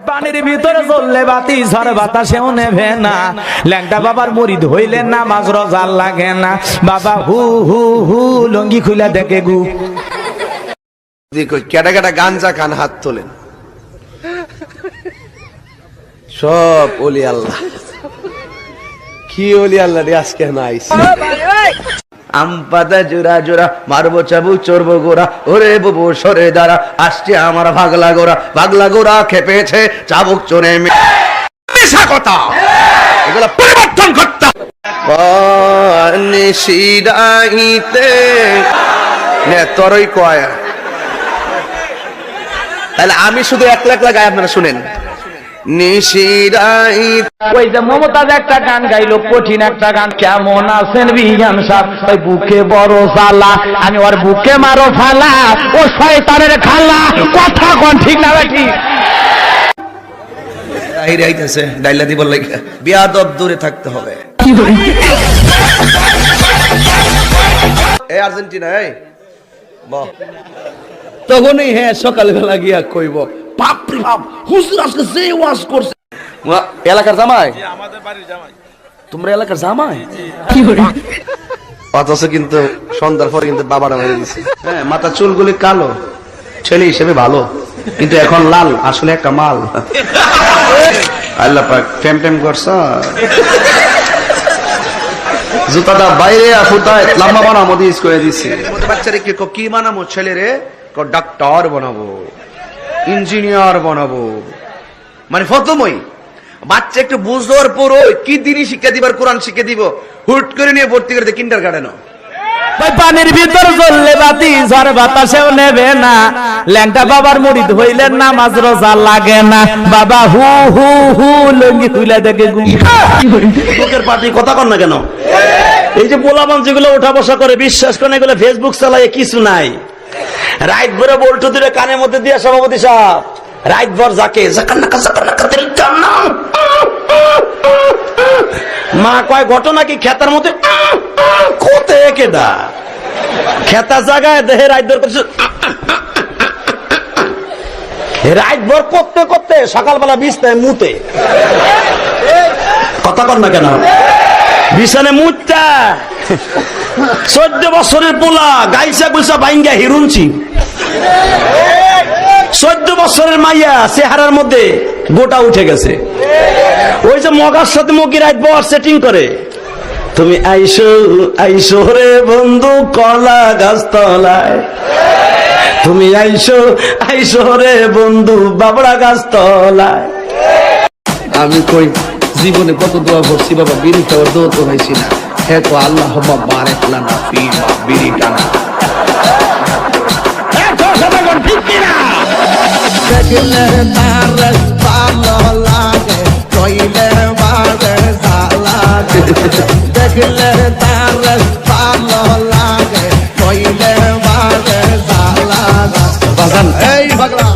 পানির ভিতরে চললে বাতি ঝড় বাতাসেও নেভে না। ল্যাংটা বাবার মুরিদ হইলে নামাজ রোজা লাগে না। বাবা হু হু হু লঙ্গি খুলে দেখে গু। কেটা কেটা গাঞ্জা খান হাত তোলেন। সব ওলি আল্লাহ। কি ওলি আল্লাহ রে আজকে নাইস। আম পাতা জোড়া জোড়া মারবো চাবুক চড়বো গোড়া, ওরে বুবু সরে দাঁড়া আসছে আমার ভাগলা গোড়া খেপেছে চাবুক চড়ে মিশা কথা এগুলো পরিবর্তন করতে নিশিরাইতে নে তরই কয়। তাহলে আমি শুধু একলা একলা গাই, আপনারা শুনেন। ওই যে মমতাজ একটা গান গাইলো, কঠিন একটা গান। কেমন আছেন বিজ্ঞান সাহেব? ওই বুকে বড় জ্বালা, আমি ওর বুকে মারো ফালা, ও শয়তানের খালা। কথা কোন ঠিক না বেঠি? আইতেছে ডাইলা দিব লাগে বিয়াদব দূরে থাকতে হবে। এই আর্জেন্টিনা এই তখনই হ্যাঁ সকালবেলা গিয়া কইব বাপরে বাপ হুজুর আজকে যে ওয়াজ করছে। এলাকার জামাই, আমাদের বাড়ির জামাই, তোমরা এলাকার জামাই। অথচ কিন্তু সন্ধ্যার পর কিন্তু বাবারা মেরে দিছে। হ্যাঁ, মাথা চুলগুলি কালো, ছেলে হিসেবে ভালো, কিন্তু এখন লাল, আসলে একটা মাল। আল্লাহ পাক ফেম টেম করছ। জুতাটা বাইরে ফুটায় লম্বা বানাবো দিস করে দিচ্ছে। বাচ্চারে কি বানাবো? ছেলেরে ডাক্তার বানাবো, ইঞ্জিনিয়ার বানাবো। মানে প্রথমই বাচ্চা একটু বুঝবার পর কি দিনই শিক্ষা দিবার, কোরআন শিক্ষা দিব, হুট করে নিয়ে ভর্তি করে কিন্ডার গার্ডেন। পানির ভিতর চললে বাতি ঝড় বাতাসেও নেবে না। ল্যাংটা বাবার মুরিদ হইলে নামাজ রোজা লাগে না। বাবা হু হু হু লঙ্গি খুলে দেখে গু। লোকের পার্টি কথা কন না কেন? এই যে পোলাপান যেগুলো ওঠা বসা করে, বিশ্বাস করেন এগুলো ফেসবুক চালায় কিছু নাই। রাইট ভরে বল্টু দিলে কানের মধ্যে দিয়ে সভাপতি সাহেব রাইট ভর যাকে মা কয় ঘটনা কি খেতার মধ্যে কোতে কেডা খেতা জায়গায় দেহে রাইট ভর করছে। রাইট ভর করতে করতে সকালবেলা বিছনায় মুতে। কথা কর না কেন? বিছানে মুতটা 14 বছরের পোলা গাইসা গুলসা বাইঙ্গা হিরুনছি। 14 বছরের মাইয়া চেহারার মধ্যে গোটা উঠে গেছে। ওই যে মগার সাথে মগি রাইট বর সেটিং করে। তুমি আইসো আইসো রে বন্ধু কলা গাছ তলায়, তুমি আইসো আইসো রে বন্ধু বাবড়া গাছ তলায়। আমি কই জীবনে কত দোয়া করছি বাবা, বিড়ি খাওয়ার দোয়া তো হয়েছি না। হ্যাঁ তো আল্লাহ বারেক লানা ফি বিড়ি টানা। দেখলে তার ভালো লাগে, কইলে বারে লাগে। দেখলে তার ভালো লাগে, কইলে বারে লাগে। এই পাগলা